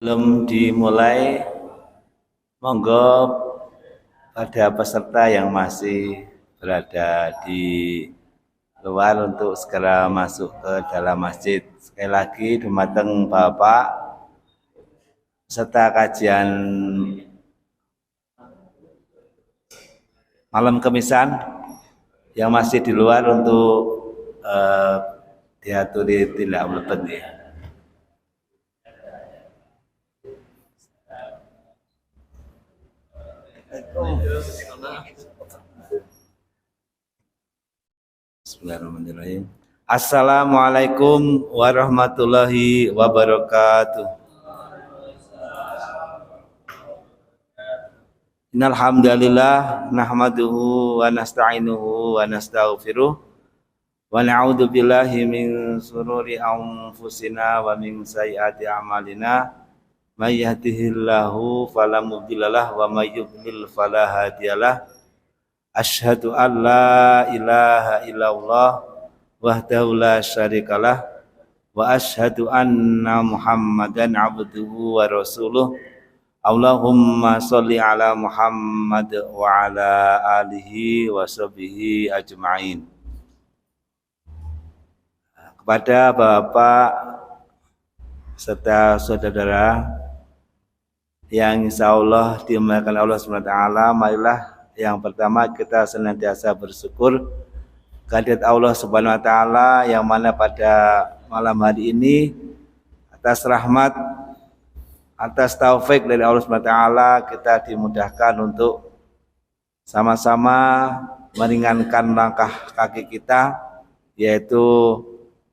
Belum dimulai, monggo pada peserta yang masih berada di luar untuk segera masuk ke dalam masjid. Sekali lagi dumateng Bapak peserta kajian malam Kemisan yang masih di luar untuk diaturi tidak mlebet ya. Bismillahirrahmanirrahim. Assalamualaikum warahmatullahi wabarakatuh. Innal hamdalillah nahmaduhu wa nasta'inuhu wa nastaghfiruh wa na'udzu billahi min shururi anfusina wa min sayyiati a'malina may yahdihillahu fala mudhillalah wa may yudhlil fala hadiyalah. Asyhadu an la ilaha illallah wahdahu la syarikalah wa asyhadu anna Muhammadan abduhu wa rasuluh. Allahumma sholli ala Muhammad wa ala alihi wa sahbihi ajma'in. Kepada Bapak serta saudara yang insyaallah dimuliakan Allah SWT, marilah yang pertama kita senantiasa bersyukur kehadirat Allah Subhanahu wa taala yang mana pada malam hari ini atas rahmat, atas taufik dari Allah Subhanahu wa taala kita dimudahkan untuk sama-sama meringankan langkah kaki kita, yaitu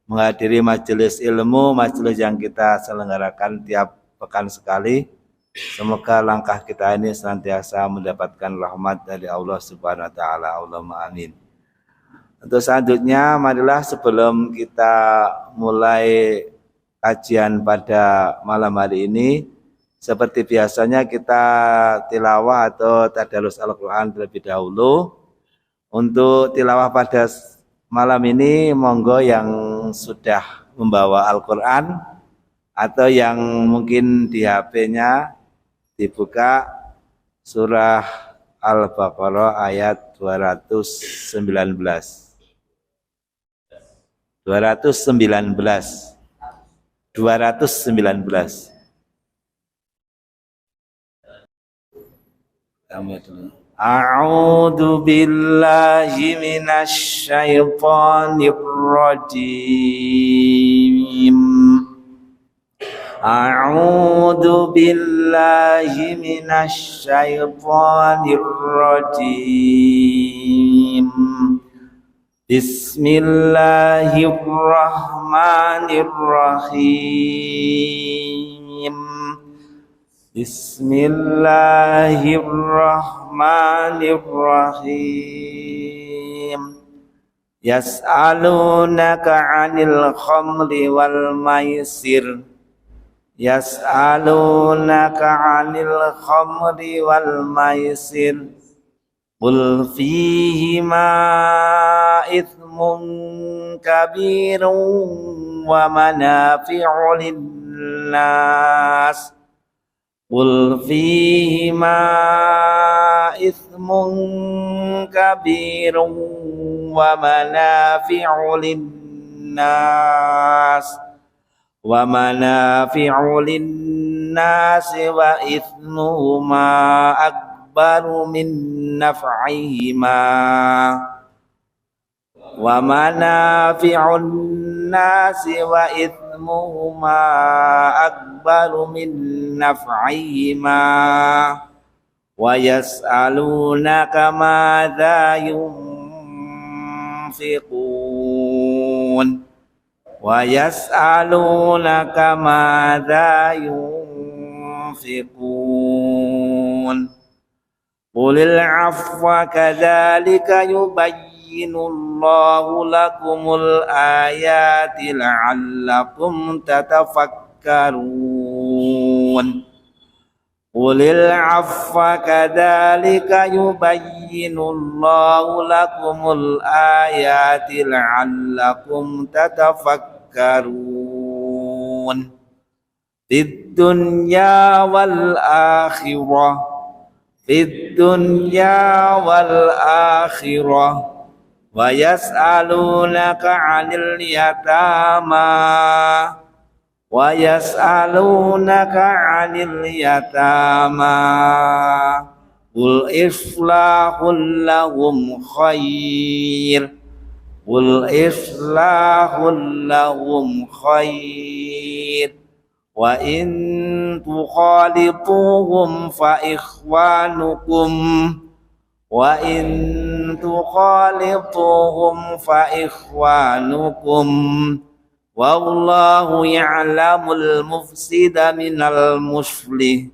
menghadiri majelis ilmu, majelis yang kita selenggarakan tiap pekan sekali. Semoga langkah kita ini senantiasa mendapatkan rahmat dari Allah Subhanahu wa taala. Allahumma amin. Untuk selanjutnya, marilah sebelum kita mulai kajian pada malam hari ini, seperti biasanya kita tilawah atau tadarus Al-Qur'an terlebih dahulu. Untuk tilawah pada malam ini, monggo yang sudah membawa Al-Qur'an atau yang mungkin di HP-nya dibuka surah Al-Baqarah ayat 219. 219. A'udzu billahi minasy syaithanir rajim. A'udzu billahi minasy syaithanir rajim. Bismillahirrahmanirrahim. Bismillahirrahmanirrahim. Yas'alunaka 'anil khamri wal maisir. Yas'alunaka 'anil khamri wal maisir. Qul fihima ithmun kabirun wa manafi'u lin-nas. Qul fihima ithmun kabirun wa manafi'u lin-nas. Wa manafi'u lin-nas wa ithmuhuma akbaru min naf'ihima. Wa manafi'u lin-nas wa ithmuhuma akbaru min naf'ihima. Wa yas'alunaka madza yunfiqun. Wa yas'alunaka madza yunfiqun. Qulil 'afwa kadzalika yubayyinullahu lakumul ayati la'allakum tatafakkarun. Qulil 'afwa kadzalika yubayyinullahu lakumul ayati la'allakum tatafakkarun. fid dunya wal akhirah, fid dunya wal akhirah, wa yas'alunaka 'anil yatama, wa yas'alunaka 'anil yatama, qul islahul lahum khair, qul islahul lahum khair, wa in tukhalituhum fa ikhwanukum, wa in tukhalituhum fa ikhwanukum, wallahu ya'lamul mufsida minal muslih,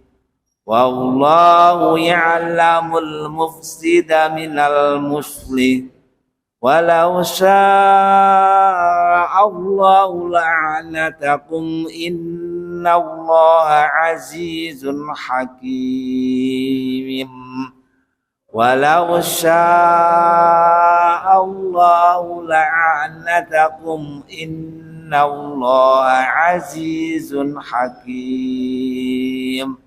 wallahu ya'lamul mufsida minal muslih, walau sya'allahu la'anatakum innallaha azizun hakim. Walau sya'allahu la'anatakum innallaha azizun hakim.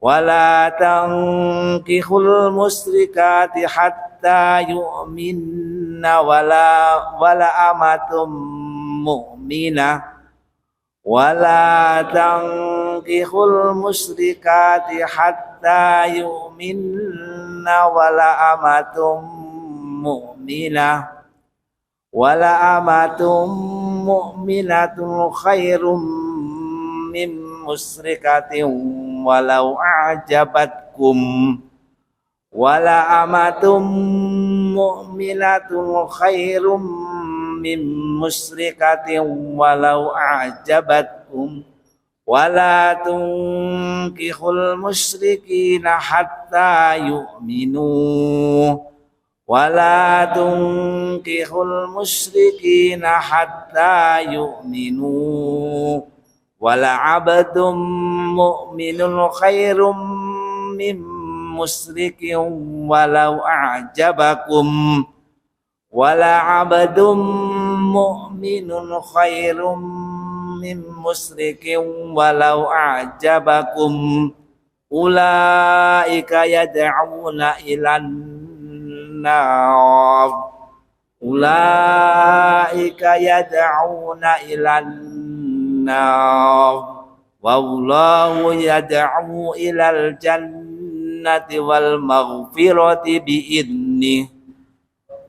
Wala tankihul musyrikati hatta yu'minna, wala amatum mu'minah, wala tankihul musyrikati hatta yu'minna, wala amatum mu'minah, wala amatum mu'minatun khairum min musyrikatin walau a'jabatkum, wala amatum mu'minatun khairum min musyrikatin walau a'jabatkum, wala tunkihul musyrikina hatta yu'minu, wala tunkihul musyrikina hatta yu'minu, wala abdum mu'minun khairum min musyrikin walau a'jabakum, wala abdum mu'minun khairum min musyrikin walau a'jabakum, ulaika yad'una ilan nar, ulaika yad'una ilan nar, wallahu yad'u ilal jannati wal maghfirati bi'idnih,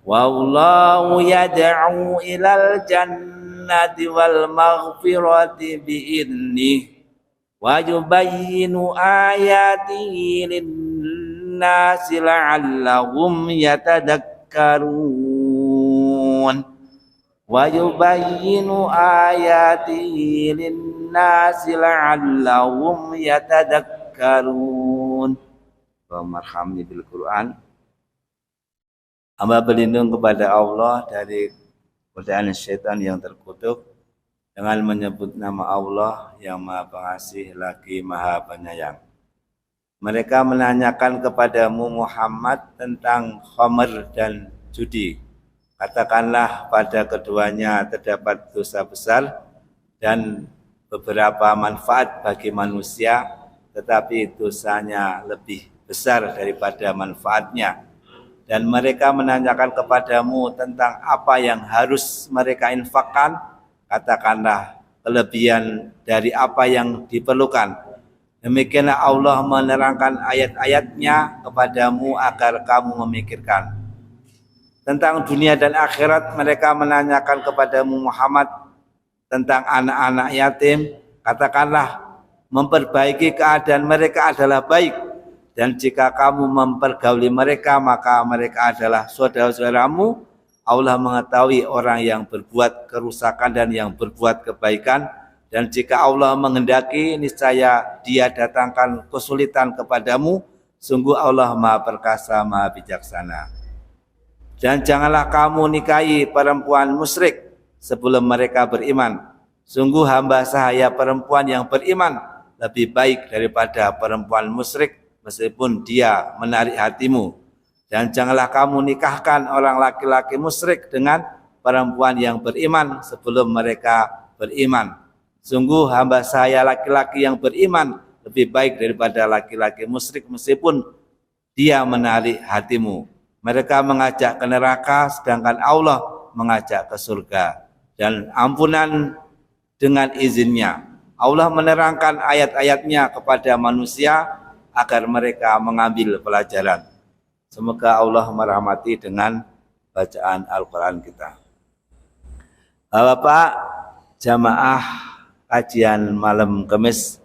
wallahu yad'u ilal jannati wal maghfirati bi'idnih, wa yubayyinu ayatihi lin-nasi la'allahum yatadakkarun, wa yubayyinu ayatihi lin-nasi la'allahum yatadakkarun. Allahummarhamni bil Qur'an. Hamba berlindung kepada Allah dari godaan syaitan yang terkutuk dengan menyebut nama Allah yang Maha Pengasih lagi Maha Penyayang. Mereka menanyakan kepadamu Muhammad tentang khamr dan judi. Katakanlah pada keduanya terdapat dosa besar dan beberapa manfaat bagi manusia, tetapi dosanya lebih besar daripada manfaatnya. Dan mereka menanyakan kepadamu tentang apa yang harus mereka infakkan. Katakanlah kelebihan dari apa yang diperlukan. Demikianlah Allah menerangkan ayat-ayatnya kepadamu agar kamu memikirkan. Tentang dunia dan akhirat mereka menanyakan kepadamu Muhammad tentang anak-anak yatim. Katakanlah memperbaiki keadaan mereka adalah baik, dan jika kamu mempergauli mereka maka mereka adalah saudara-saudaramu. Allah mengetahui orang yang berbuat kerusakan dan yang berbuat kebaikan, dan jika Allah menghendaki niscaya Dia datangkan kesulitan kepadamu. Sungguh Allah Maha Perkasa, Maha Bijaksana. Dan janganlah kamu nikahi perempuan musyrik sebelum mereka beriman. Sungguh hamba sahaya perempuan yang beriman lebih baik daripada perempuan musyrik meskipun dia menarik hatimu. Dan janganlah kamu nikahkan orang laki-laki musyrik dengan perempuan yang beriman sebelum mereka beriman. Sungguh hamba saya laki-laki yang beriman lebih baik daripada laki-laki musyrik meskipun dia menarik hatimu. Mereka mengajak ke neraka sedangkan Allah mengajak ke surga. Dan ampunan dengan izinnya. Allah menerangkan ayat-ayatnya kepada manusia agar mereka mengambil pelajaran. Semoga Allah merahmati dengan bacaan Al-Quran kita. Bapak jamaah kajian malam Kamis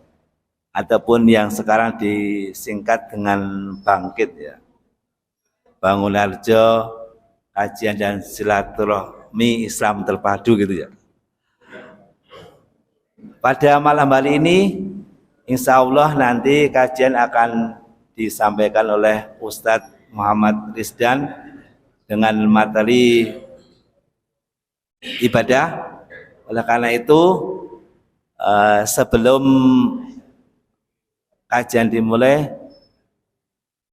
ataupun yang sekarang disingkat dengan bangkit ya. Bangunarjo kajian dan silaturahmi Islam terpadu gitu ya. Pada malam hari ini insya Allah nanti kajian akan disampaikan oleh Ustadz Muhammad Rizdan dengan materi ibadah. Oleh karena itu sebelum kajian dimulai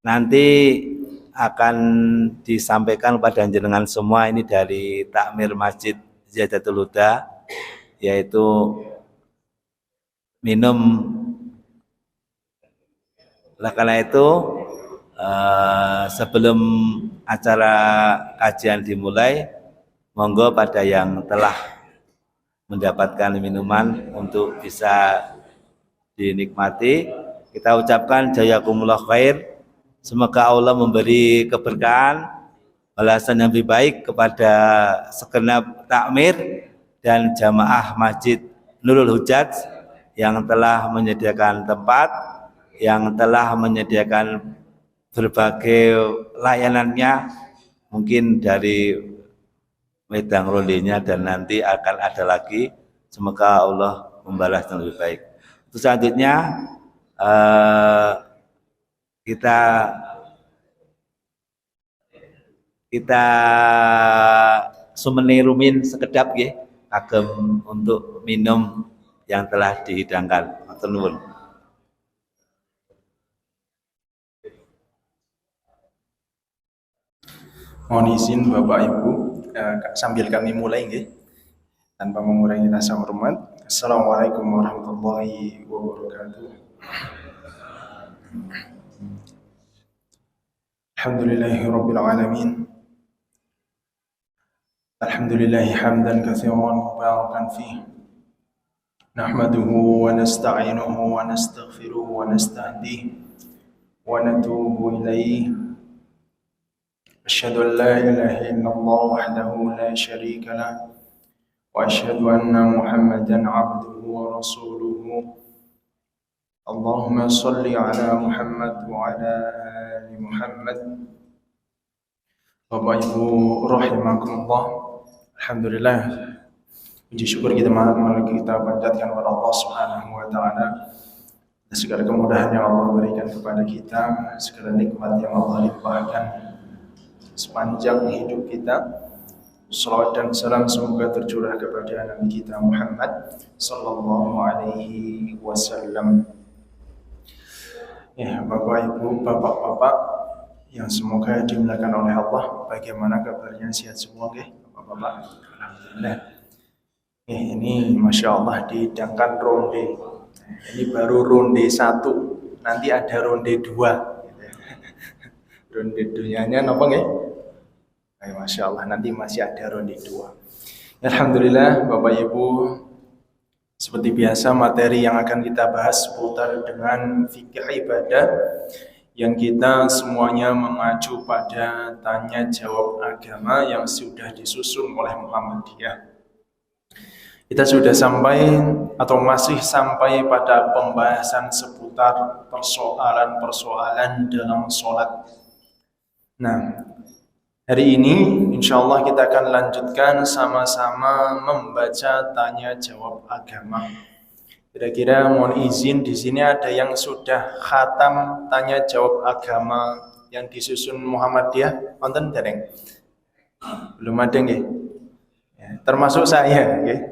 nanti akan disampaikan pada jenengan semua ini dari takmir Masjid Ziyadatul Huda, yaitu minum. Oleh karena itu sebelum acara kajian dimulai, monggo pada yang telah mendapatkan minuman untuk bisa dinikmati, kita ucapkan jazakumullah khair. Semoga Allah memberi keberkahan, balasan yang lebih baik kepada segenap takmir dan jamaah Masjid Nurul Hujat yang telah menyediakan tempat, yang telah menyediakan berbagai layanannya, mungkin dari wedang rondenya dan nanti akan ada lagi. Semoga Allah membalas yang lebih baik. Terus selanjutnya kita sumeni rumin sekedap nggih kagem untuk minum yang telah dihidangkan. Matur nuwun. Mohon izin Bapak Ibu, sambil kami mulai nggih, tanpa mengurangi rasa hormat. Assalamualaikum warahmatullahi wabarakatuh. Alhamdulillahi rabbil alamin. Alhamdulillahi hamdan katsiran mubarakan fihi. Nahmaduhu wa nasta'inuhu wa nastaghfiruhu wa nastahdihi wa natubu ilaihi. Asyhadu an la ilaha illallah wahdahu la syarika lah wa asyhadu anna Muhammadan 'abduhu wa rasuluhu. Allahumma shalli ala Muhammad wa ala ali Muhammad. Bapak Ibu rahimakumullah. Alhamdulillah, puji syukur kita kita panjatkan kepada Allah Subhanahu wa taala atas segala kemudahan yang Allah berikan kepada kita, segala nikmat yang Allah limpahkan sepanjang hidup kita. Salawat dan salam semoga tercurah kepada Nabi kita Muhammad sallallahu alaihi wasallam. Ya, Bapak Ibu, Bapak-bapak yang semoga dimuliakan oleh Allah, bagaimana kabarnya? Sehat semua nggih, Bapak-bapak? Alhamdulillah. Ini Masya Allah dihidangkan ronde. Ini baru ronde 1, nanti ada ronde 2. Ronde 2-nya napa nggih? Masya Allah, nanti masih ada ronde 2. Alhamdulillah, Bapak Ibu, seperti biasa materi yang akan kita bahas seputar dengan fikih ibadah yang kita semuanya mengacu pada tanya jawab agama yang sudah disusun oleh Muhammadiyah. Kita sudah sampai atau masih sampai pada pembahasan seputar persoalan-persoalan dalam sholat. Nah, hari ini insya Allah kita akan lanjutkan sama-sama membaca tanya jawab agama. Kira-kira mohon izin, di sini ada yang sudah khatam tanya jawab agama yang disusun Muhammadiyah? Wonten dereng? Belum ada nggih? Ya, termasuk saya, nggih.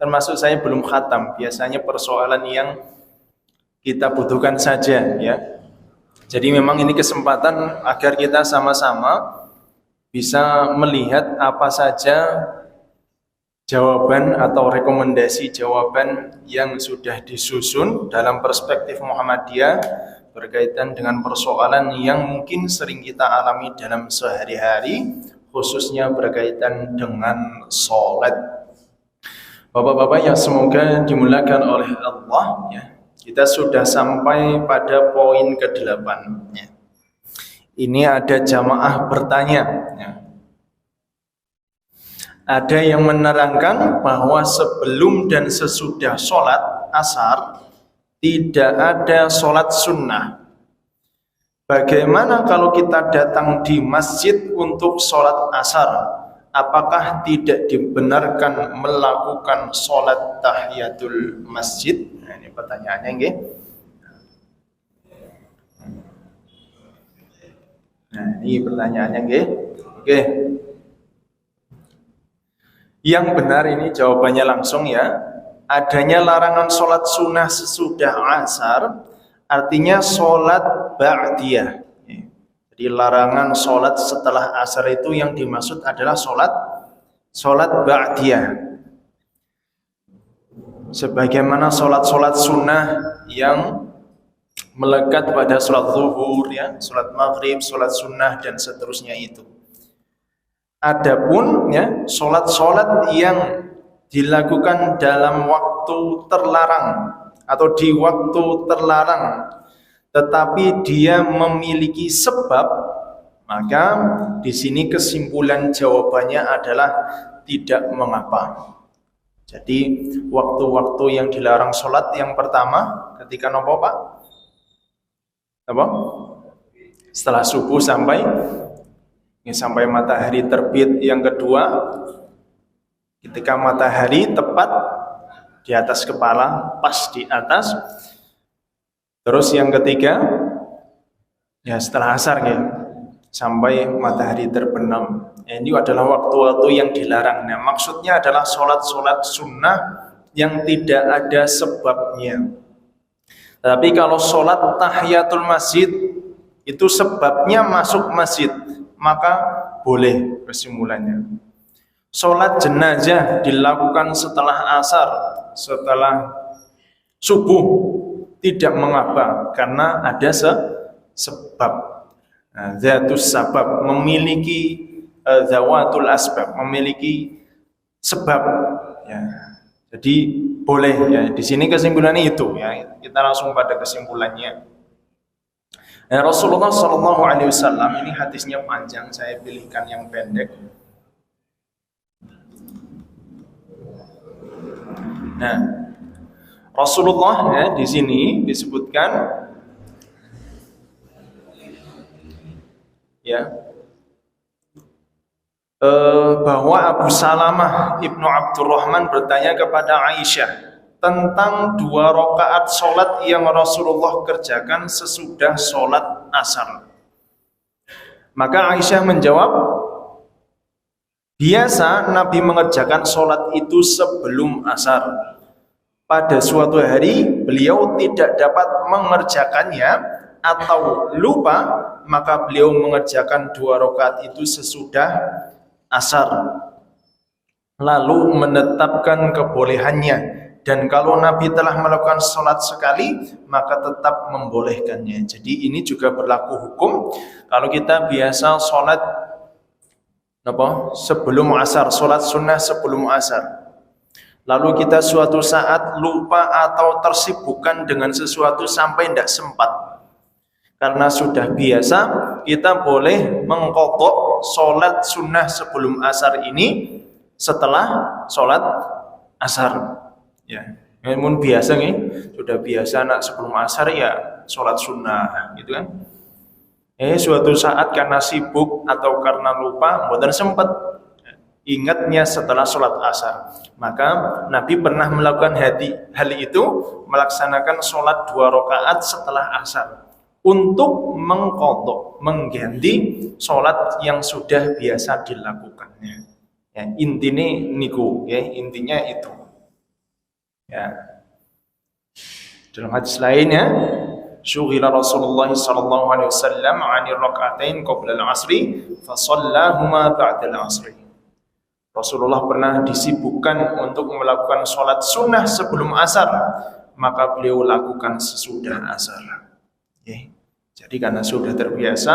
Termasuk saya belum khatam. Biasanya persoalan yang kita butuhkan saja, ya. Jadi memang ini kesempatan agar kita sama-sama bisa melihat apa saja jawaban atau rekomendasi jawaban yang sudah disusun dalam perspektif Muhammadiyah berkaitan dengan persoalan yang mungkin sering kita alami dalam sehari-hari, khususnya berkaitan dengan sholat. Bapak-bapak yang semoga dimuliakan oleh Allah, ya, kita sudah sampai pada poin ke-8. Ya. Ini ada jamaah bertanya. Ya. Ada yang menerangkan bahwa sebelum dan sesudah sholat asar tidak ada sholat sunnah. Bagaimana kalau kita datang di masjid untuk sholat asar? Apakah tidak dibenarkan melakukan sholat tahiyatul masjid? Nah, ini pertanyaannya, nggih. Nah, ini pertanyaannya, nggih. Oke. Yang benar ini jawabannya langsung, ya. Adanya larangan sholat sunnah sesudah asar, artinya sholat ba'diyah. Jadi larangan sholat setelah asar itu yang dimaksud adalah sholat ba'diyah. Sebagaimana sholat sunnah yang melekat pada sholat zuhur, ya, sholat maghrib, sholat sunnah dan seterusnya itu. Adapun, ya, sholat yang dilakukan dalam waktu terlarang atau di waktu terlarang, tetapi dia memiliki sebab, maka di sini kesimpulan jawabannya adalah tidak mengapa. Jadi waktu-waktu yang dilarang sholat yang pertama ketika nopo Pak? Apa? Setelah subuh sampai matahari terbit. Yang kedua, ketika matahari tepat di atas kepala, pas di atas. Terus yang ketiga, ya setelah asar, ya, sampai matahari terbenam. Ini adalah waktu-waktu yang dilarang. Nah, maksudnya adalah sholat sunnah yang tidak ada sebabnya. Tapi kalau sholat tahiyatul masjid itu sebabnya masuk masjid, maka boleh kesimpulannya. Sholat jenazah dilakukan setelah asar, setelah subuh, tidak mengapa karena ada sebab. Zatus sabab, memiliki zawatul asbab, memiliki sebab, ya. Jadi boleh, ya. Di sini kesimpulannya itu, ya. Kita langsung pada kesimpulannya. Rasulullah SAW, ini hadisnya panjang, saya pilihkan yang pendek. Nah, Rasulullah, ya, di sini disebutkan, ya, bahwa Abu Salamah Ibnu Abdurrahman bertanya kepada Aisyah tentang 2 rakaat sholat yang Rasulullah kerjakan sesudah sholat asar. Maka Aisyah menjawab, biasa Nabi mengerjakan sholat itu sebelum asar. Pada suatu hari beliau tidak dapat mengerjakannya atau lupa, maka beliau mengerjakan 2 rakaat itu sesudah asar, lalu menetapkan kebolehannya. Dan kalau Nabi telah melakukan sholat sekali, maka tetap membolehkannya. Jadi ini juga berlaku hukum kalau kita biasa sholat sebelum asar, sholat sunnah sebelum asar, lalu kita suatu saat lupa atau tersibukkan dengan sesuatu sampai tidak sempat. Karena sudah biasa, kita boleh mengqadha sholat sunnah sebelum asar ini setelah sholat asar. Ya, namun biasa nih, sudah biasa nak sebelum asar ya sholat sunnah, gitu kan? Suatu saat karena sibuk atau karena lupa, mboten sempat ingatnya setelah sholat asar. Maka Nabi pernah melakukan hal itu, melaksanakan sholat 2 rakaat setelah asar untuk mengqadha, mengganti sholat yang sudah biasa dilakukannya. Ya, intinya niku, ya, intinya itu. Ya. Dalam hadis lainnya, syughila Rasulullah sallallahu alaihi wasallam 'ani rak'atain qabla al-'asri fa shallahuma ba'da al-'asri. Rasulullah pernah disibukkan untuk melakukan sholat sunnah sebelum asar, maka beliau lakukan sesudah asar. Jadi karena sudah terbiasa,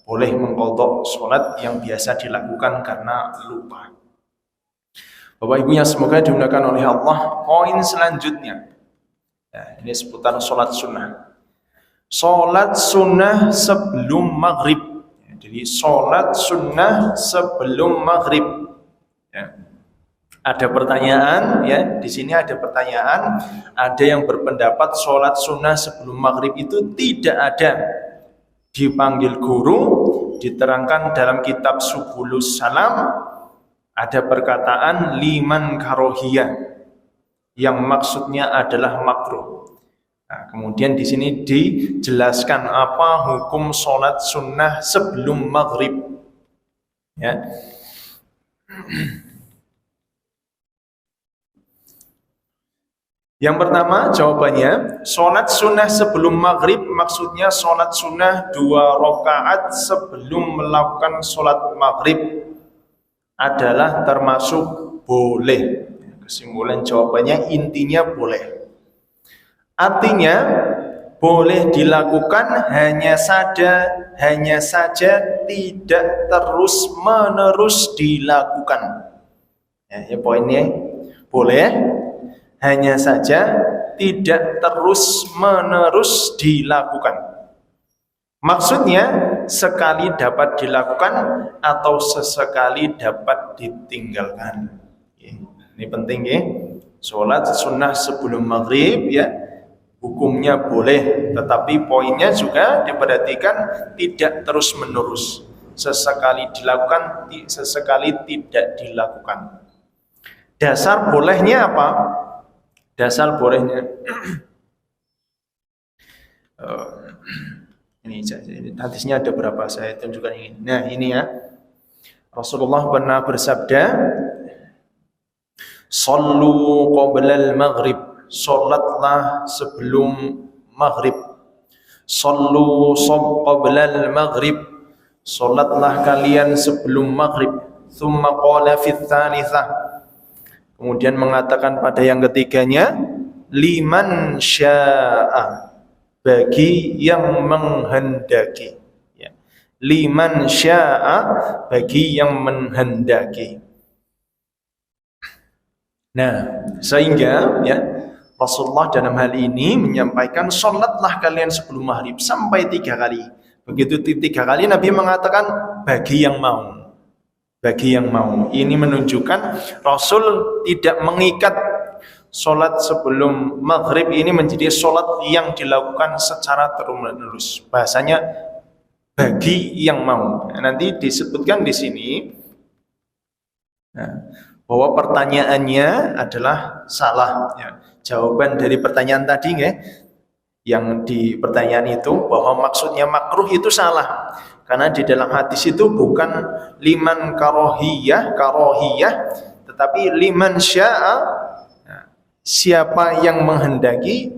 boleh mengqadha sholat yang biasa dilakukan karena lupa. Bapak Ibu yang semoga dimuliakan oleh Allah, poin selanjutnya, ini seputar sholat sunnah. Sholat sunnah sebelum maghrib. Jadi sholat sunnah sebelum maghrib. Ada pertanyaan, di sini ada pertanyaan. Ada yang berpendapat sholat sunnah sebelum maghrib itu tidak ada. Dipanggil guru, diterangkan dalam kitab Subulus Salam, ada perkataan liman karohiyah, yang maksudnya adalah makruh. Nah, kemudian di sini dijelaskan apa hukum sholat sunnah sebelum maghrib. Yang pertama jawabannya, sholat sunnah sebelum maghrib maksudnya sholat sunnah 2 rakaat sebelum melakukan sholat maghrib adalah termasuk boleh. Kesimpulan jawabannya intinya boleh. Artinya boleh dilakukan hanya saja tidak terus menerus dilakukan. Poinnya boleh hanya saja tidak terus menerus dilakukan. Maksudnya sekali dapat dilakukan atau sesekali dapat ditinggalkan. Ini penting ya. Sholat sunnah sebelum maghrib hukumnya boleh, tetapi poinnya juga diperhatikan tidak terus menerus. Sesekali dilakukan, sesekali tidak dilakukan. Dasar bolehnya apa? Dasar bolehnya ini hadisnya ada berapa, saya tunjukkan ini. Nah ini Rasulullah pernah bersabda, "Shallu qoblal maghrib." Salatlah sebelum maghrib. Shallu qoblal maghrib. Salatlah kalian sebelum maghrib. Tsumma qala fit tsalitsah. Kemudian mengatakan pada yang ketiganya, liman syaa, bagi yang menghendaki. Liman syaa, bagi yang menghendaki. Nah, sehingga Rasulullah dalam hal ini menyampaikan sholatlah kalian sebelum maghrib sampai 3 kali. Begitu 3 kali Nabi mengatakan bagi yang mau. Bagi yang mau. Ini menunjukkan Rasul tidak mengikat sholat sebelum maghrib ini menjadi sholat yang dilakukan secara terus-menerus. Bahasanya bagi yang mau. Nanti disebutkan di sini bahwa pertanyaannya adalah salah. Jawaban dari pertanyaan tadi yang di pertanyaan itu bahwa maksudnya makruh itu salah. Karena di dalam hadis itu bukan liman karohiyah, tetapi liman syaa, siapa yang menghendaki.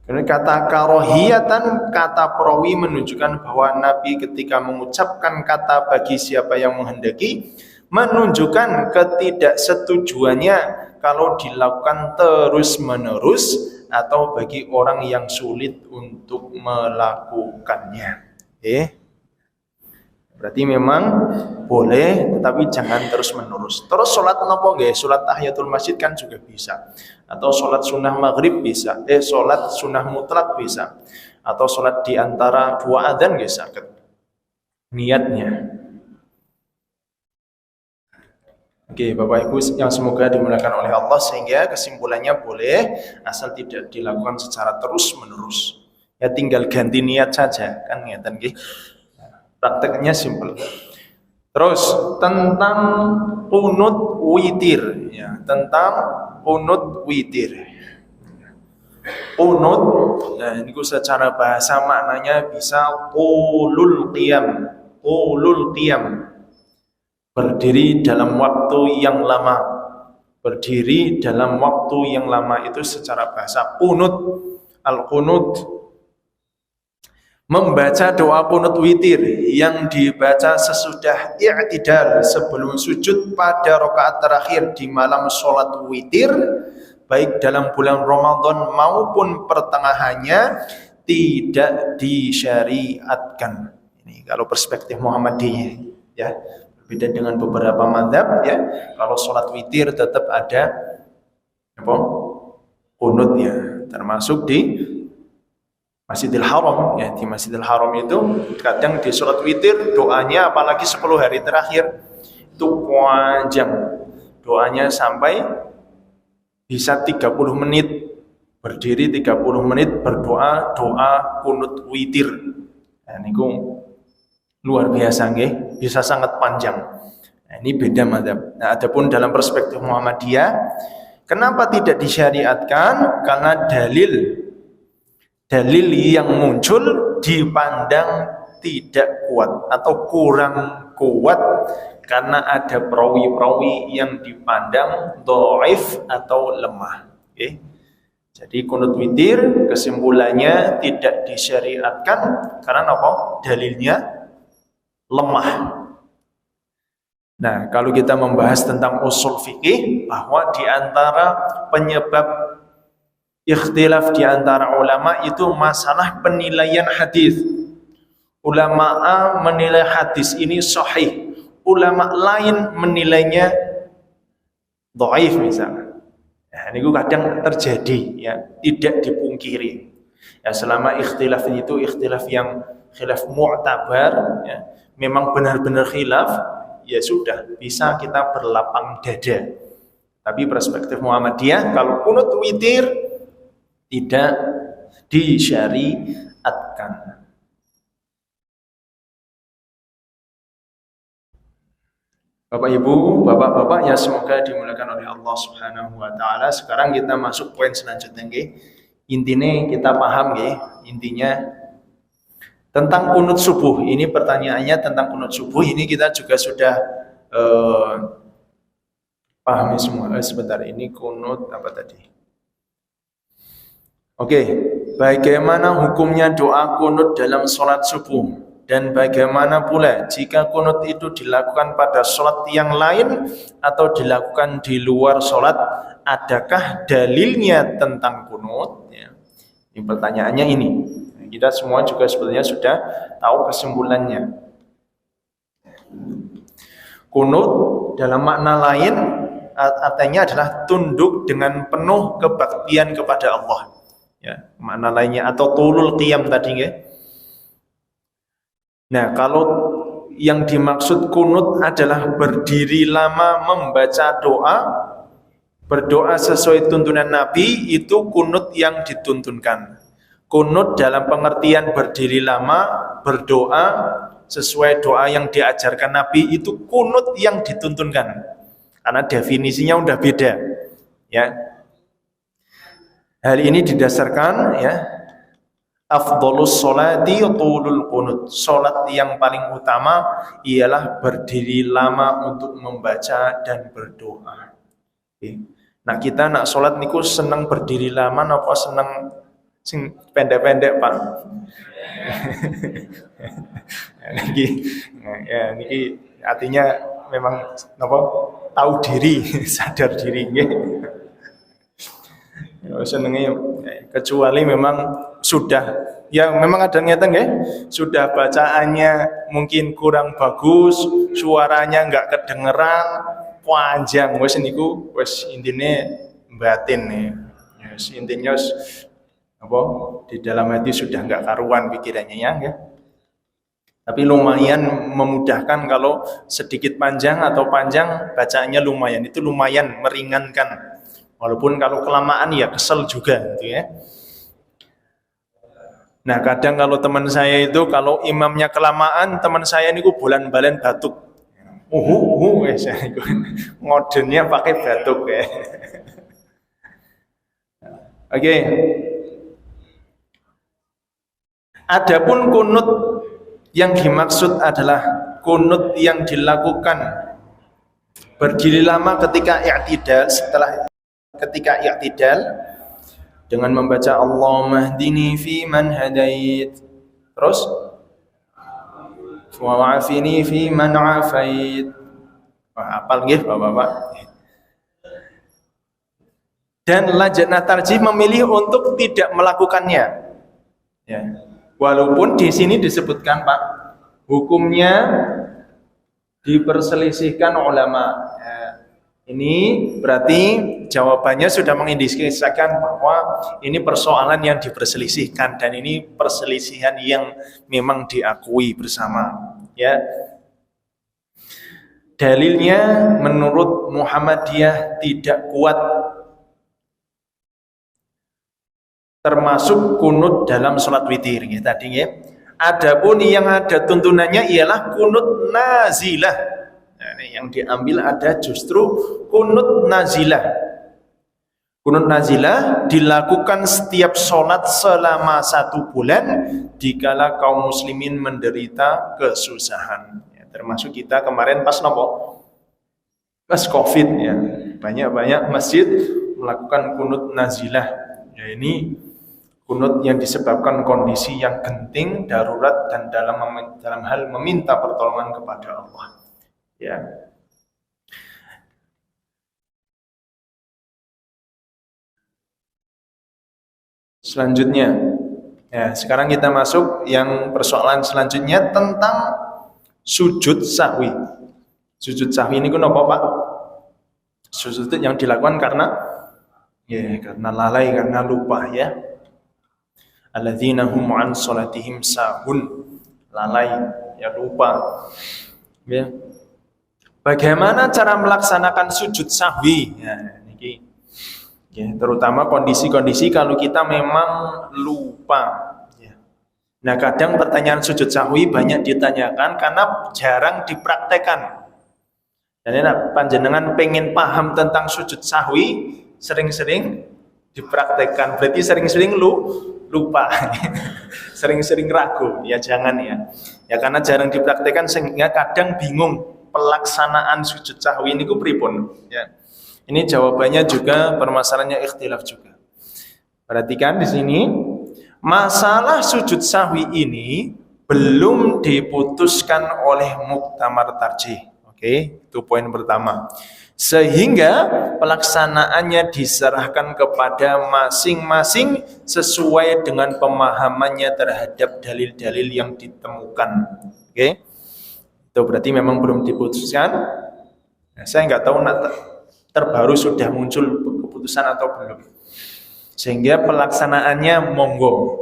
Karena kata karohiyatan, kata perawi menunjukkan bahwa Nabi ketika mengucapkan kata bagi siapa yang menghendaki, menunjukkan ketidaksetujuannya kalau dilakukan terus-menerus atau bagi orang yang sulit untuk melakukannya. Berarti memang boleh, tetapi jangan terus-menerus. Terus sholat nopo nggih? Sholat tahiyatul masjid kan juga bisa. Atau sholat sunnah maghrib bisa. Sholat sunnah mutlak bisa. Atau sholat di antara 2 adzan nggih saged. Niatnya. Oke, Bapak Ibu yang semoga dimuliakan oleh Allah, sehingga kesimpulannya boleh asal tidak dilakukan secara terus-menerus. Tinggal ganti niat saja, kan ngeten nggih. Prakteknya simpel. Terus tentang qunut witir, tentang qunut witir. Qunut, ini secara bahasa maknanya bisa qulul qiyam, qulul qiyam. Berdiri dalam waktu yang lama. Berdiri dalam waktu yang lama itu secara bahasa qunut. Al-qunut membaca doa kunut witir yang dibaca sesudah i'tidal sebelum sujud pada rakaat terakhir di malam sholat witir, baik dalam bulan Ramadan maupun pertengahannya, tidak disyariatkan. Ini kalau perspektif Muhammadiyah, ya. Berbeda dengan beberapa mazhab, ya. Kalau sholat witir tetap ada apa? Kunutnya, termasuk di Masjidil Haram, ya. Di Masjidil Haram itu kadang di sholat witir doanya, apalagi 10 hari terakhir itu panjang doanya sampai bisa 30 menit, berdiri 30 menit berdoa doa kunut witir. Nah, ini luar biasa, nggih, bisa sangat panjang. Nah, ini beda mazhab. Nah, adapun dalam perspektif Muhammadiyah, kenapa tidak disyariatkan? Karena dalil yang muncul dipandang tidak kuat atau kurang kuat karena ada perawi-perawi yang dipandang dhaif atau lemah. Okay. Jadi kunut witir kesimpulannya tidak disyariatkan karena apa? Dalilnya lemah. Nah, kalau kita membahas tentang usul fikih, bahwa di antara penyebab ikhtilaf di antara ulama itu masalah penilaian hadis. Ulama A menilai hadis ini sahih, ulama lain menilainya dhaif misalnya. Nah, ini kadang terjadi, ya, tidak dipungkiri. Ya, selama ikhtilaf itu ikhtilaf yang khilaf mu'tabar, ya, memang benar-benar khilaf, ya sudah bisa kita berlapang dada. Tapi perspektif Muhammadiyah, kalau kunut witir tidak disyariatkan. Bapak Ibu, Bapak-bapak ya, semoga dimuliakan oleh Allah Subhanahu wa taala. Sekarang kita masuk poin selanjutnya, nggih. Intinya kita paham, nggih, intinya tentang kunut subuh. Ini pertanyaannya tentang kunut subuh, ini kita juga sudah pahami semua. Sebentar, ini kunut apa tadi? Oke, bagaimana hukumnya doa kunut dalam sholat subuh? Dan bagaimana pula jika kunut itu dilakukan pada sholat yang lain atau dilakukan di luar sholat? Adakah dalilnya tentang kunut? Ya. Ini pertanyaannya ini. Kita semua juga sebetulnya sudah tahu kesimpulannya. Kunut dalam makna lain artinya adalah tunduk dengan penuh kebaktian kepada Allah. Ya, makna lainnya atau tulul qiyam tadi, ya. Nah, kalau yang dimaksud kunut adalah berdiri lama membaca doa, berdoa sesuai tuntunan Nabi, itu kunut yang dituntunkan. Kunut dalam pengertian berdiri lama, berdoa sesuai doa yang diajarkan Nabi, itu kunut yang dituntunkan. Karena definisinya udah beda, ya. Hal ini didasarkan, ya, afdhalus sholati tulul qunut. Salat yang paling utama ialah berdiri lama untuk membaca dan berdoa. Oke. Nah, kita nak salat niku seneng berdiri lama napa seneng sing pendek-pendek, Pak? Niki artinya memang napa tahu diri, sadar diri, nggih. Senengnya, kecuali memang sudah, ya memang ada nyata, nggih, sudah bacaannya mungkin kurang bagus, suaranya enggak kedengeran, panjang, wes niku wes intine batin nih. Yes, intinya apa di dalam hati sudah enggak karuan pikirannya, ya. Tapi lumayan memudahkan kalau sedikit panjang atau panjang bacaannya lumayan, itu lumayan meringankan. Walaupun kalau kelamaan ya kesel juga, gitu, ya. Nah, kadang kalau teman saya itu kalau imamnya kelamaan, teman saya ini bulan-balen batuk. Ngodennya pakai batuk, ya. Oke. Adapun kunut yang dimaksud adalah kunut yang dilakukan berdiri lama ketika i'tidal, ketika i'tidal dengan membaca Allahumma hdini fi man hadait Terus wa'afini fi man 'afait. Hafal nggih Bapak-bapak. Dan lajnah tarjih memilih untuk tidak melakukannya. Ya. Walaupun di sini disebutkan Pak, hukumnya diperselisihkan ulama. Ya. Ini berarti jawabannya sudah mengindikasikan bahwa ini persoalan yang diperselisihkan dan ini perselisihan yang memang diakui bersama. Ya. Dalilnya menurut Muhammadiyah tidak kuat, termasuk kunut dalam sholat witir. Ya, tadi ya. Adapun yang ada tuntunannya ialah kunut nazilah. Nah, yang diambil ada justru kunut nazilah. Kunut nazilah dilakukan setiap sholat selama 1 bulan dikala kaum muslimin menderita kesusahan. Ya, termasuk kita kemarin pas nopo? Pas Covid ya. Banyak-banyak masjid melakukan kunut nazilah. Ya, ini kunut yang disebabkan kondisi yang genting, darurat dan dalam hal meminta pertolongan kepada Allah. Ya. Selanjutnya, ya, sekarang kita masuk yang persoalan selanjutnya tentang sujud sahwi. Sujud sahwi ini kan apa Pak? Sujud yang dilakukan karena lalai, karena lupa ya. Alladzina hum an salatihim sahun, lalai, ya lupa. Ya. Bagaimana cara melaksanakan sujud sahwi? Ya, ini ya, terutama kondisi-kondisi kalau kita memang lupa. Ya. Nah, kadang pertanyaan sujud sahwi banyak ditanyakan karena jarang dipraktekkan. Dan enak, panjenengan pengen paham tentang sujud sahwi, sering-sering dipraktekkan. Berarti sering-sering lupa, sering-sering ragu. Ya jangan ya. Ya karena jarang dipraktekkan sehingga kadang bingung pelaksanaan sujud sahwi ini ku pripun. Ya. Ini jawabannya juga permasalahannya ikhtilaf juga. Perhatikan di sini, masalah sujud sahwi ini belum diputuskan oleh muktamar tarjih. Oke, itu poin pertama. Sehingga pelaksanaannya diserahkan kepada masing-masing sesuai dengan pemahamannya terhadap dalil-dalil yang ditemukan. Oke, itu berarti memang belum diputuskan. Nah, saya nggak tahu terbaru sudah muncul keputusan atau belum. Sehingga pelaksanaannya monggo.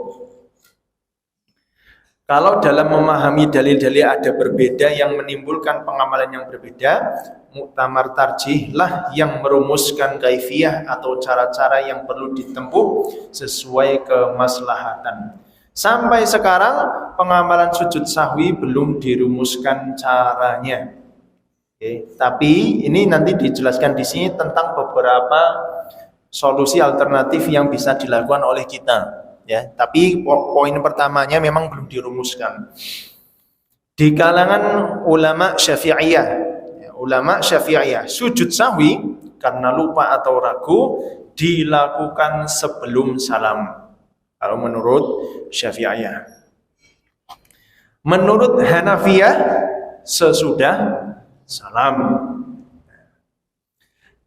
Kalau dalam memahami dalil-dalil ada berbeda yang menimbulkan pengamalan yang berbeda, muktamar tarjih lah yang merumuskan kaifiyah atau cara-cara yang perlu ditempuh sesuai kemaslahatan. Sampai sekarang pengamalan sujud sahwi belum dirumuskan caranya. Oke, tapi ini nanti dijelaskan di sini tentang beberapa solusi alternatif yang bisa dilakukan oleh kita. Ya, tapi poin pertamanya memang belum dirumuskan. Di kalangan ulama Syafi'iyah, sujud sahwi karena lupa atau ragu dilakukan sebelum salam. Kalau menurut Syafi'iyah. Menurut Hanafiyah sesudah salam.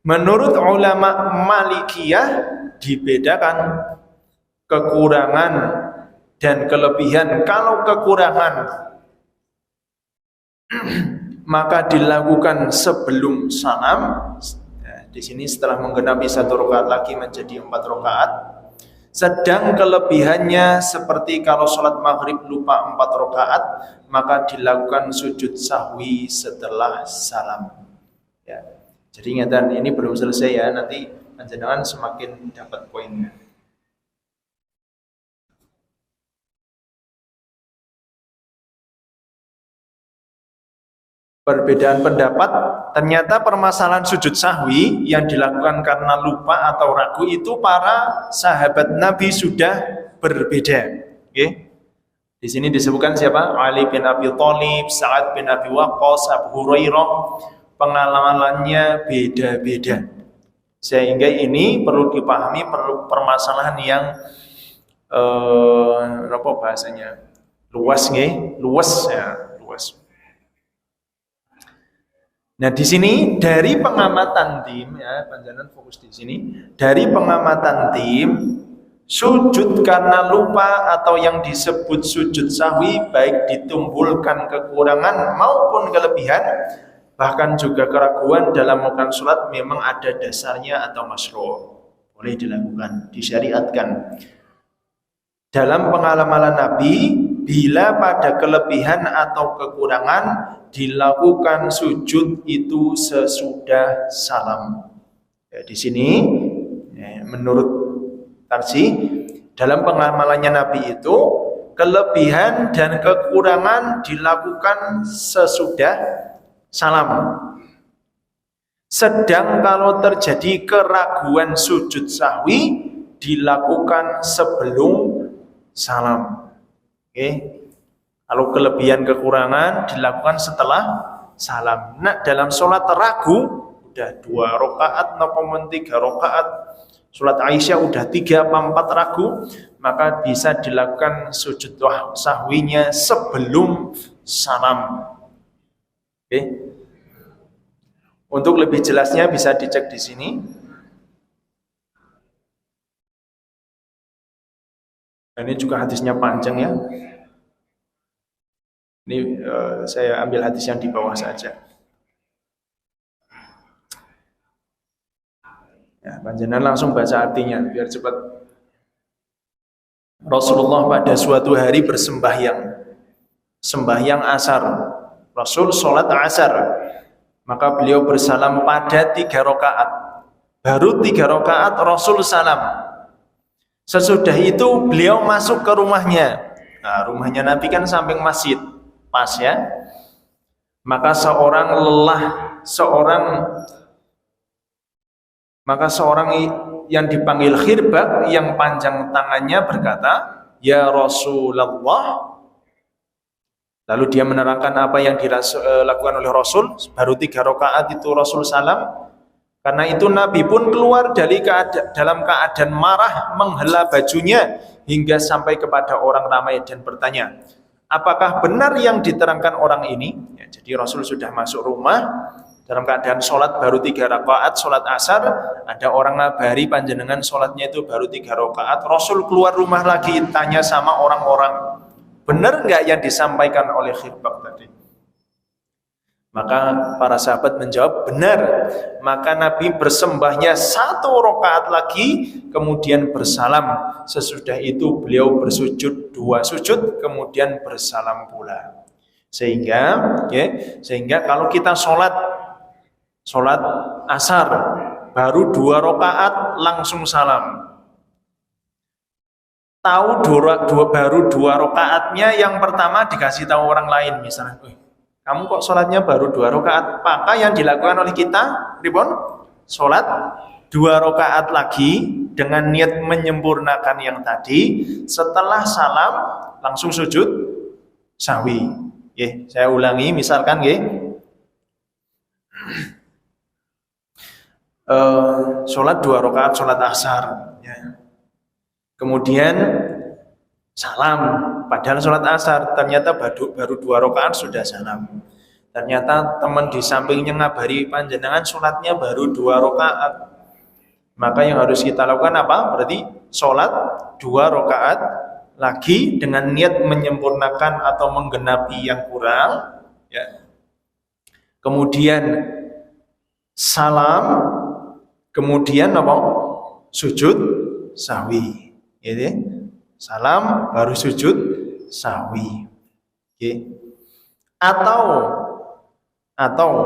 Menurut ulama Malikiyah dibedakan kekurangan dan kelebihan. Kalau kekurangan maka dilakukan sebelum salam. Di sini setelah menggenapi 1 rakaat lagi menjadi 4 rakaat. Sedang kelebihannya seperti kalau sholat maghrib lupa 4 rakaat, maka dilakukan sujud sahwi setelah salam. Ya. Jadi ingatan ini belum selesai ya, nanti panjenengan semakin dapat poinnya. Perbedaan pendapat, ternyata permasalahan sujud sahwi yang dilakukan karena lupa atau ragu itu para sahabat Nabi sudah berbeda. Oke. Di sini disebutkan siapa? Ali bin Abi Thalib, Sa'ad bin Abi Waqqas, Abu Hurairah. Pengalamannya beda-beda. Sehingga ini perlu dipahami, perlu permasalahan yang apa bahasanya? Luas nggih, luas ya, luas. Nah, di sini dari pengamatan tim ya, panjenengan fokus di sini. Dari pengamatan tim, sujud karena lupa atau yang disebut sujud sahwi baik ditumpulkan kekurangan maupun kelebihan, bahkan juga keraguan dalam melakukan sholat memang ada dasarnya atau masyru'. Boleh dilakukan, disyariatkan. Dalam pengalaman Nabi, bila pada kelebihan atau kekurangan dilakukan sujud itu sesudah salam. Ya, di sini ya, menurut Tarsi, dalam pengamalannya Nabi itu kelebihan dan kekurangan dilakukan sesudah salam. Sedang kalau terjadi keraguan sujud sahwi dilakukan sebelum salam. Oke. Kalau kelebihan kekurangan dilakukan setelah salam. Nah, dalam sholat ragu udah 2 rakaat maupun 3 rakaat. Sholat Aisyah udah 3 apa 4 ragu, maka bisa dilakukan sujud sahwinya sebelum salam. Oke. Untuk lebih jelasnya bisa dicek di sini. Ini juga hadisnya panjang ya. Ini saya ambil hadis yang di bawah saja. Ya, panjenengan langsung baca artinya biar cepat. Rasulullah pada suatu hari sembahyang asar. Rasul sholat asar. Maka beliau bersalam pada 3 rakaat. Baru 3 rakaat Rasul salam. Sesudah itu beliau masuk ke rumahnya. Nah, rumahnya Nabi kan samping masjid. Pas ya. Maka seorang yang dipanggil Khirbak yang panjang tangannya berkata, "Ya Rasulullah." Lalu dia menerangkan apa yang dilakukan oleh Rasul. Baru 3 rakaat itu Rasul salam. Karena itu Nabi pun keluar dalam keadaan marah, menghela bajunya hingga sampai kepada orang ramai dan bertanya, apakah benar yang diterangkan orang ini? Ya, jadi Rasul sudah masuk rumah dalam keadaan sholat baru 3 rakaat, sholat asar. Ada orang ngabari panjenengan sholatnya itu baru 3 rakaat. Rasul keluar rumah lagi tanya sama orang-orang, benar nggak yang disampaikan oleh Khirbak tadi? Maka para sahabat menjawab, benar. Maka Nabi bersembahnya 1 rakaat lagi, kemudian bersalam. Sesudah itu beliau bersujud 2 sujud, kemudian bersalam pula. Sehingga kalau kita sholat asar, baru 2 rakaat langsung salam. Tahu baru 2 rakaatnya, yang pertama dikasih tahu orang lain, misalnya, kamu kok sholatnya baru 2 rakaat? Maka yang dilakukan oleh kita, ribon, sholat 2 rakaat lagi dengan niat menyempurnakan yang tadi. Setelah salam langsung sujud sahwi. Saya ulangi, misalkan sholat 2 rakaat sholat asar. Kemudian salam, padahal sholat asar, ternyata baru 2 rakaat sudah salam. Ternyata teman di sampingnya ngabari panjenengan sholatnya baru 2 rakaat. Maka yang harus kita lakukan apa? Berarti sholat 2 rakaat lagi dengan niat menyempurnakan atau menggenapi yang kurang. Ya. Kemudian salam, kemudian apa? Sujud sahwi. Gitu. Salam baru sujud sahwi. Atau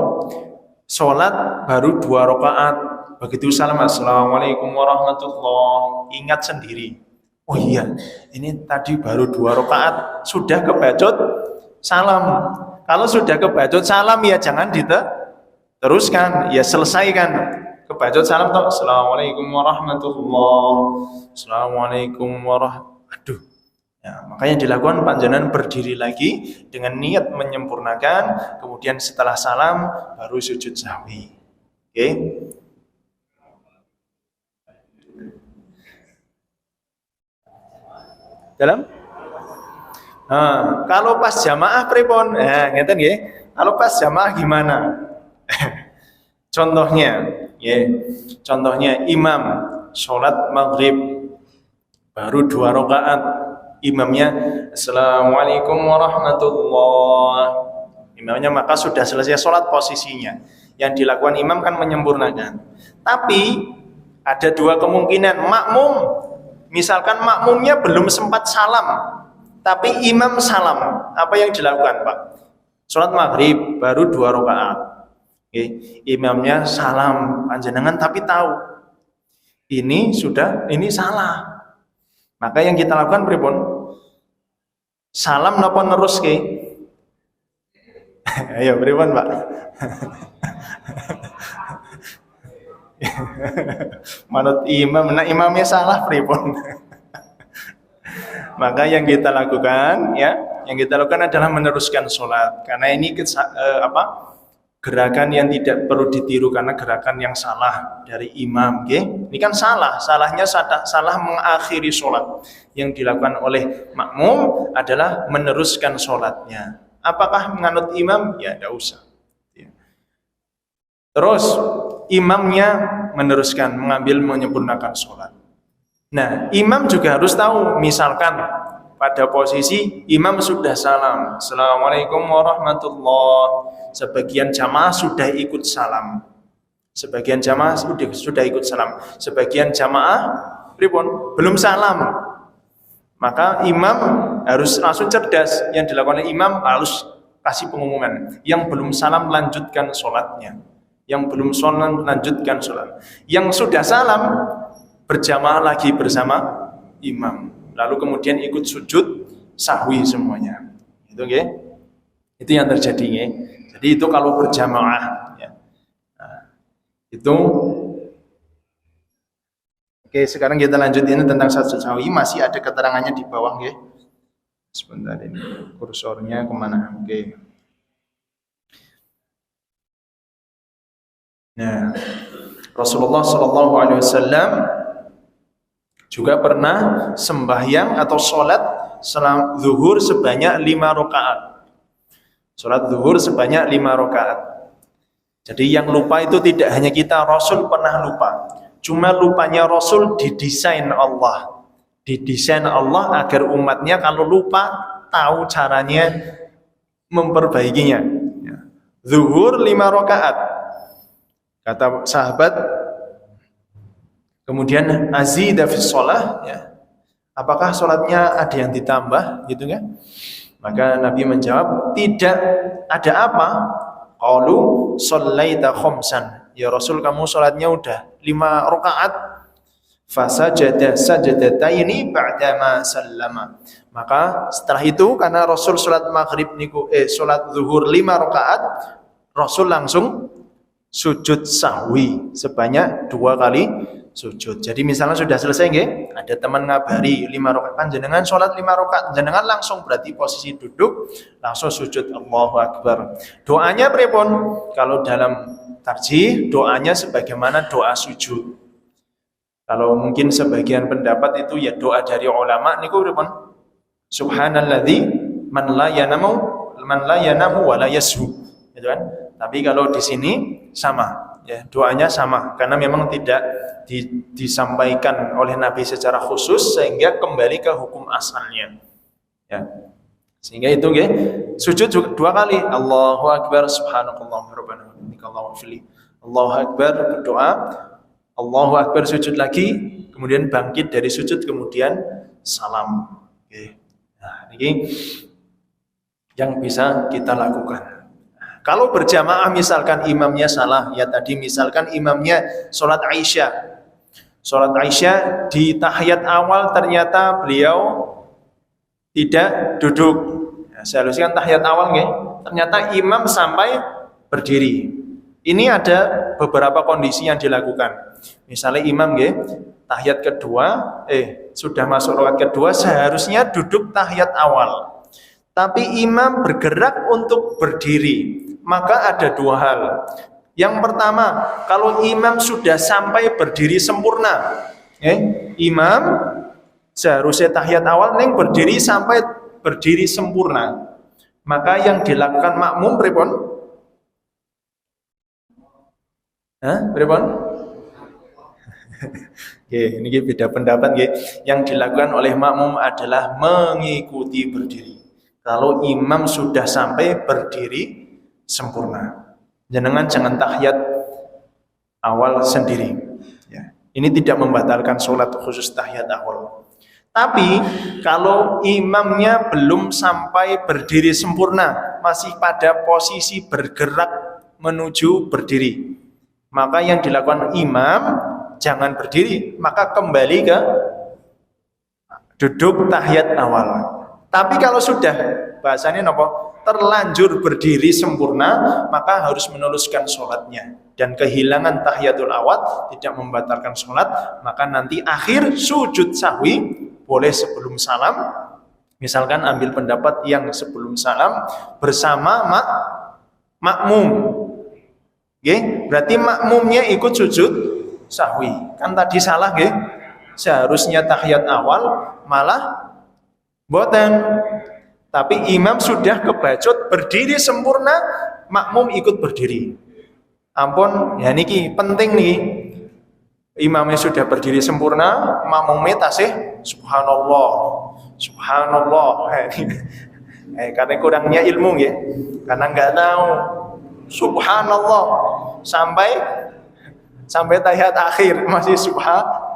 sholat baru 2 rakaat, begitu salam assalamualaikum warahmatullahi, ingat sendiri, oh iya ini tadi baru 2 rakaat, sudah kebacot salam. Kalau sudah kebacot salam ya jangan diteruskan, ya selesaikan. Kebacot salam toh, assalamualaikum warahmatullahi, assalamualaikum warahmatullahi. Aduh, ya, makanya dilakukan panjenengan berdiri lagi dengan niat menyempurnakan, kemudian setelah salam baru sujud sahwi. Oke. Kalau pas jamaah pripun? Ngeten nggih. Kalau pas jamaah gimana? Contohnya, contohnya imam sholat maghrib baru 2 rakaat, imamnya assalamualaikum warahmatullah, imamnya maka sudah selesai sholat posisinya. Yang dilakukan imam kan menyempurnakan. Tapi ada 2 kemungkinan, makmum, misalkan makmumnya belum sempat salam, tapi imam salam, apa yang dilakukan Pak? Sholat maghrib baru 2 rakaat. Imamnya salam panjenengan tapi tahu ini salah. Maka yang kita lakukan pripun? Salam napa neruske? Ayo pripun Pak? Manut imam, nah imamnya salah pripun? Maka yang kita lakukan adalah meneruskan sholat, karena ini gerakan yang tidak perlu ditiru karena gerakan yang salah dari imam. Ini kan salahnya salah mengakhiri sholat. Yang dilakukan oleh makmum adalah meneruskan sholatnya. Apakah menganut imam? Ya tidak usah. Terus imamnya meneruskan, menyempurnakan sholat. Nah, imam juga harus tahu, misalkan pada posisi imam sudah salam, assalamualaikum warahmatullah, sebagian jamaah sudah ikut salam, sebagian jamaah sudah ikut salam, sebagian jamaah belum salam, maka imam harus langsung cerdas. Yang dilakukan oleh imam harus kasih pengumuman, yang belum salam lanjutkan sholatnya, yang belum salam lanjutkan sholat, yang sudah salam berjamaah lagi bersama imam, lalu kemudian ikut sujud sahwi semuanya. Itu itu yang terjadi. Jadi itu kalau berjamaah ya. Nah, itu oke, sekarang kita lanjut ini tentang sujud sahwi, masih ada keterangannya di bawah sebentar, ini kursornya kemana? Nah, Rasulullah SAW juga pernah sembahyang atau sholat zuhur sebanyak 5 rakaat. Sholat zuhur sebanyak 5 rakaat. Jadi yang lupa itu tidak hanya kita, Rasul pernah lupa. Cuma lupanya Rasul didesain Allah. Didesain Allah agar umatnya kalau lupa tahu caranya memperbaikinya. Zuhur 5 rakaat. Kata sahabat, kemudian azida fi shalah, apakah sholatnya ada yang ditambah gitu kan? Maka Nabi menjawab, tidak. Ada apa? Qalu shallaita khamsan, ya Rasul kamu sholatnya udah 5 rakaat. Fasajada sajadataini ba'dama sallama. Maka setelah itu, karena Rasul sholat maghrib sholat zuhur 5 rakaat, Rasul langsung sujud sahwi sebanyak 2 kali sujud. Jadi misalnya sudah selesai ada teman ngabari 5 rakaat, panjenengan sholat 5 rakaat, jenengan langsung berarti posisi duduk, langsung sujud Allahu Akbar. Doanya pripun? Kalau dalam tarjih doanya sebagaimana doa sujud. Kalau mungkin sebagian pendapat itu ya doa dari ulama niku pripun? Subhanalladzi man la yanamu wa la yashu. Gitu kan? Tapi kalau di sini sama, doanya sama karena memang tidak disampaikan oleh Nabi secara khusus sehingga kembali ke hukum asalnya. Sehingga itu sujud 2 kali. Allahu Akbar, subhanakallahumma rabbana wa bihamdika Allahu akbar. Allahu Akbar berdoa, Allahu Akbar sujud lagi, kemudian bangkit dari sujud, kemudian salam. Nah, ini yang bisa kita lakukan. Kalau berjamaah misalkan imamnya salah, tadi misalkan imamnya sholat Aisyah. Sholat Aisyah di tahiyat awal ternyata beliau tidak duduk. Saya haluskan tahiyat awal ternyata imam sampai berdiri. Ini ada beberapa kondisi yang dilakukan. Misalnya imam tahiyat kedua, sudah masuk rakaat kedua, seharusnya duduk tahiyat awal. Tapi imam bergerak untuk berdiri. Maka ada 2 hal. Yang pertama, kalau imam sudah sampai berdiri sempurna, imam seharusnya tahiyat awal berdiri sampai berdiri sempurna, maka yang dilakukan makmum pripun? Pripun? Ini beda pendapat nggih. Yang dilakukan oleh makmum adalah mengikuti berdiri. Kalau imam sudah sampai berdiri sempurna, jenengan jangan tahiyat awal sendiri. Ya. Ini tidak membatalkan sholat khusus tahiyat awal. Tapi kalau imamnya belum sampai berdiri sempurna, masih pada posisi bergerak menuju berdiri, maka yang dilakukan imam jangan berdiri, maka kembali ke duduk tahiyat awal. Tapi kalau sudah bahasanya nopo terlanjur berdiri sempurna, maka harus meneruskan sholatnya. Dan kehilangan tahiyatul awal tidak membatalkan sholat, maka nanti akhir sujud sahwi boleh sebelum salam. Misalkan ambil pendapat yang sebelum salam bersama makmum. Berarti makmumnya ikut sujud sahwi. Kan tadi salah nggih. Seharusnya tahiyat awal malah boten. Tapi imam sudah kebacut berdiri sempurna, makmum ikut berdiri. Ampun, ya niki penting nih. Imamnya sudah berdiri sempurna, makmumnya tasih subhanallah. Subhanallah. Karena kurangnya ilmu ya. Karena nggak tahu subhanallah sampai tahiyat akhir masih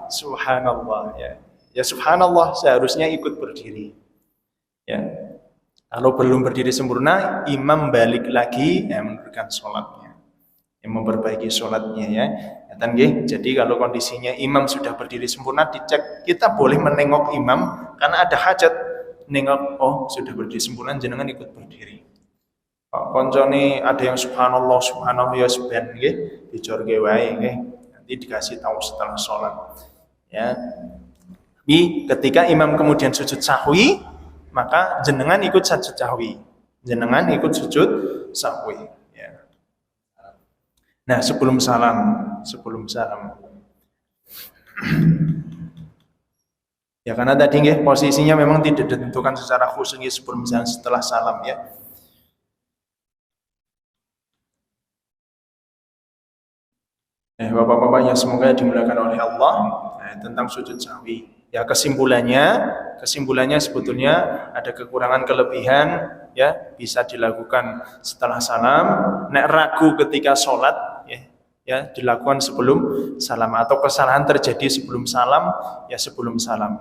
subhanallah ya. Ya subhanallah seharusnya ikut berdiri. Ya. Kalau belum berdiri sempurna, imam balik lagi menurunkan sholatnya, yang memperbaiki sholatnya ya. Jadi kalau kondisinya imam sudah berdiri sempurna, dicek, kita boleh menengok imam karena ada hajat nengok, oh sudah berdiri sempurna, jenengan ikut berdiri. Koncone ada yang subhanallah ya sebenarnya nggih dijorge wae nggih, nanti dikasih tahu setelah sholat ya. Tapi ketika imam kemudian sujud sahwi, maka jenengan ikut sujud sahwi, ya. Nah sebelum salam ya, karena tadi nggih posisinya memang tidak ditentukan secara khusus nggih sebelum salam, setelah salam ya. Bapak-bapak yang semoga dimuliakan oleh Allah, tentang sujud sahwi. Ya kesimpulannya sebetulnya ada kekurangan kelebihan ya, bisa dilakukan setelah salam. Nek ragu ketika sholat ya dilakukan sebelum salam, atau kesalahan terjadi sebelum salam ya sebelum salam.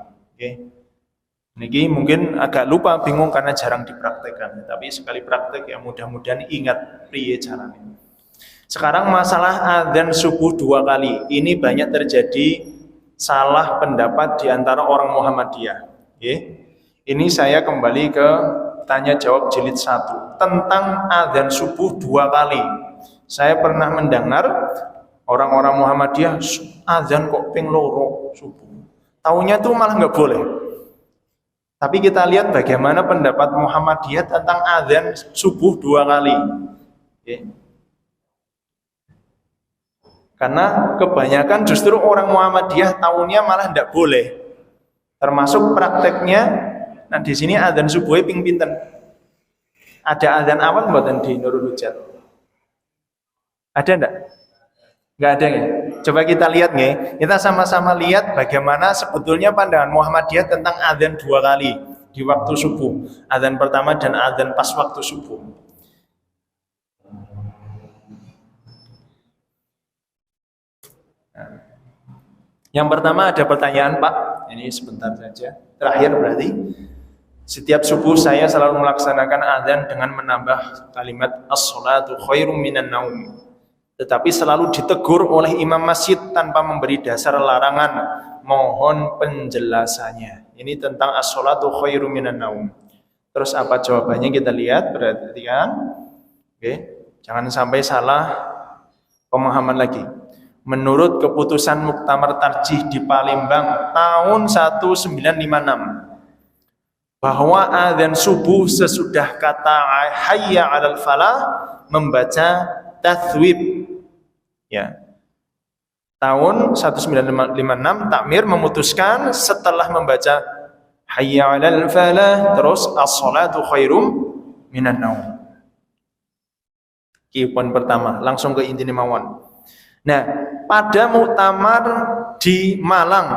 Niki mungkin agak lupa, bingung karena jarang dipraktekkan. Tapi sekali praktek ya mudah-mudahan ingat priye caranya. Sekarang masalah adzan subuh 2 kali. Ini banyak terjadi salah pendapat di antara orang Muhammadiyah. Ini saya kembali ke tanya jawab jilid 1 tentang adzan subuh 2 kali. Saya pernah mendengar orang-orang Muhammadiyah adzan kok ping 2 subuh. Taunya tuh malah nggak boleh. Tapi kita lihat bagaimana pendapat Muhammadiyah tentang adzan subuh 2 kali. Karena kebanyakan justru orang Muhammadiyah tahunnya malah tidak boleh. Termasuk prakteknya, nah di sini adzan subuhnya ping pinten. Ada adzan awal mboten di Nurul Hujat? Ada enggak? Enggak ada ya? Coba kita lihat nih. Kita sama-sama lihat bagaimana sebetulnya pandangan Muhammadiyah tentang adzan 2 kali di waktu subuh. Adzan pertama dan adzan pas waktu subuh. Yang pertama ada pertanyaan Pak, ini sebentar saja, terakhir berarti. Setiap subuh saya selalu melaksanakan adzan dengan menambah kalimat as-sholatu khairum minan naum. Tetapi selalu ditegur oleh imam masjid tanpa memberi dasar larangan. Mohon penjelasannya. Ini tentang as-sholatu khairum minan naum. Terus apa jawabannya kita lihat, perhatikan. Jangan sampai salah pemahaman lagi. Menurut keputusan Muktamar Tarjih di Palembang tahun 1956 bahwa adzan subuh sesudah kata hayya 'alal falah membaca tathwib ya. Tahun 1956 takmir memutuskan setelah membaca hayya 'alal falah, terus as-shalatu khairum minan naum. Kipon pertama, langsung ke intine mawon. Nah, pada muktamar di Malang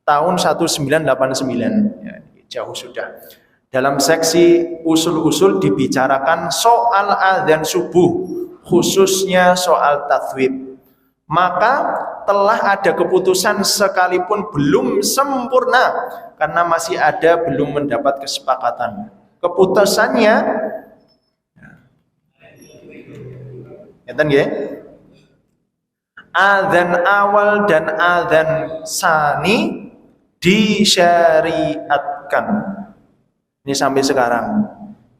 tahun 1989, ya, jauh sudah. Dalam seksi usul-usul dibicarakan soal adzan subuh, khususnya soal tathwib. Maka telah ada keputusan sekalipun belum sempurna karena masih ada belum mendapat kesepakatan. Keputusannya ngeten nggih. Adzan awal dan adzan tsani disyariatkan. Ini sampai sekarang.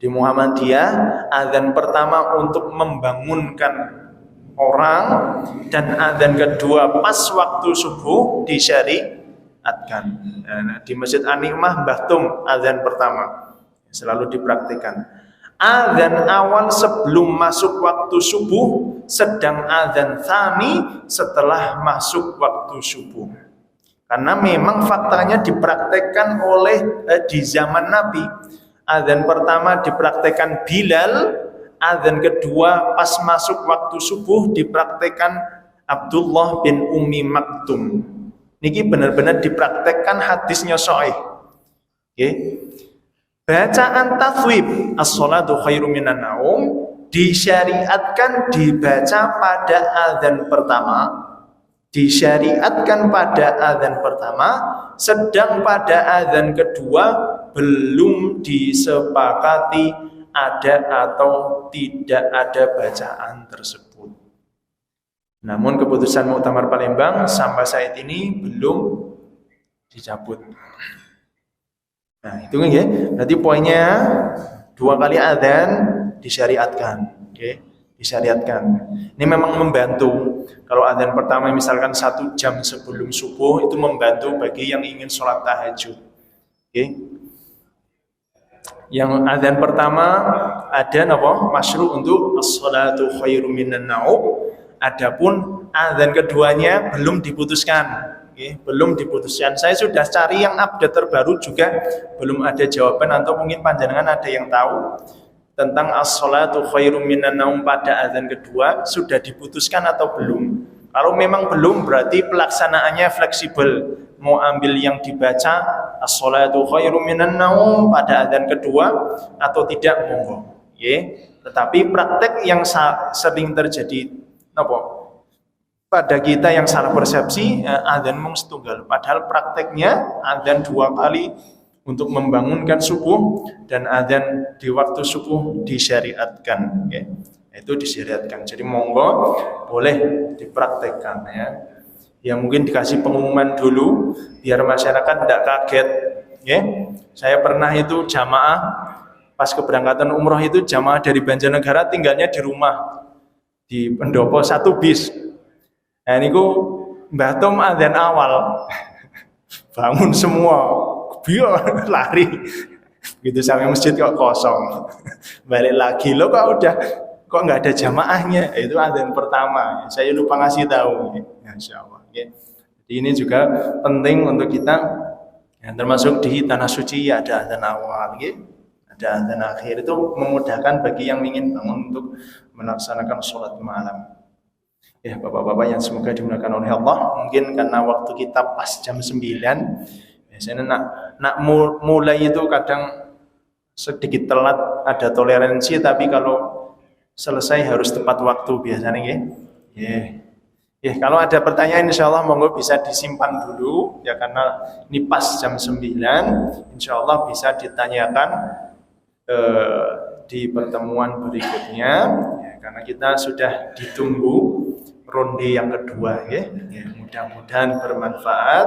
Di Muhammadiyah, adzan pertama untuk membangunkan orang dan adzan kedua pas waktu subuh disyariatkan. Di Masjid An-Nikmah Mbah Tum adzan pertama selalu dipraktikkan. Adzan awal sebelum masuk waktu subuh, sedang adzan tsani setelah masuk waktu subuh. Karena memang faktanya dipraktekkan oleh di zaman Nabi. Adzan pertama dipraktekkan Bilal, adzan kedua pas masuk waktu subuh dipraktekkan Abdullah bin Ummi Maktum. Niki benar-benar dipraktekkan, hadisnya sahih. Okay. Bacaan tathwib as-shalatu khairum minan naum disyariatkan dibaca pada adzan pertama, disyariatkan pada adzan pertama, sedang pada adzan kedua belum disepakati ada atau tidak ada bacaan tersebut. Namun keputusan Muktamar Palembang sampai saat ini belum dicabut. Nah, itu kan ya. Berarti poinnya 2 kali adzan disyariatkan, okay? Disyariatkan. Ini memang membantu. Kalau adzan pertama misalkan 1 jam sebelum subuh itu membantu bagi yang ingin sholat tahajud. Okay? Yang adzan pertama ada apa? Masyru' untuk as-shalatu khairum minan naum. Adapun adzan keduanya belum diputuskan. Okay, belum diputuskan. Saya sudah cari yang update terbaru juga belum ada jawaban, atau mungkin panjenengan ada yang tahu tentang as-shalatu khairum minan naum pada adzan kedua sudah diputuskan atau belum. Kalau memang belum berarti pelaksanaannya fleksibel. Mau ambil yang dibaca as-shalatu khairum minan naum pada adzan kedua atau tidak monggo. Okay. Tetapi praktek yang sering terjadi apa? Pada kita yang salah persepsi, adzan mung setunggal, padahal prakteknya adzan 2 kali untuk membangunkan subuh dan adzan di waktu subuh disyariatkan, okay. Itu disyariatkan. Jadi monggo boleh dipraktekkan ya. Ya mungkin dikasih pengumuman dulu biar masyarakat tidak kaget, ya. Saya pernah itu jamaah pas keberangkatan umroh itu jamaah dari Banjarnegara tinggalnya di rumah di Pendopo 1 bis. Nah ini Mbah Tom adzan awal bangun semua biar lari gitu sampai masjid kok kosong, balik lagi loh kok nggak ada jamaahnya. Itu adzan pertama, saya lupa ngasih tahu, insyaallah. Jadi ini juga penting untuk kita, ya, termasuk di tanah suci ya, ada adzan awal, ada adzan akhir. Itu memudahkan bagi yang ingin bangun untuk melaksanakan sholat malam. Ya bapak-bapak yang semoga dimuliakan oleh Allah, mungkin karena waktu kita pas jam 9, biasanya nak mulai itu kadang sedikit telat, ada toleransi, tapi kalau selesai harus tepat waktu biasanya ya. Kalau ada pertanyaan insyaallah monggo bisa disimpan dulu ya, karena ini pas jam 9, insyaallah bisa ditanyakan di pertemuan berikutnya ya, karena kita sudah ditunggu ronde yang kedua ya. Mudah-mudahan bermanfaat.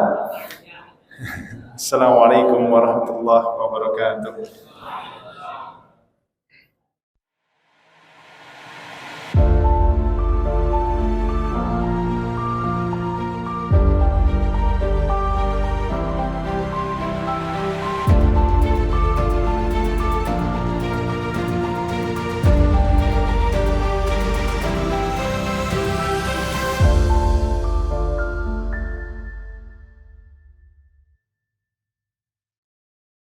Assalamualaikum warahmatullahi wabarakatuh.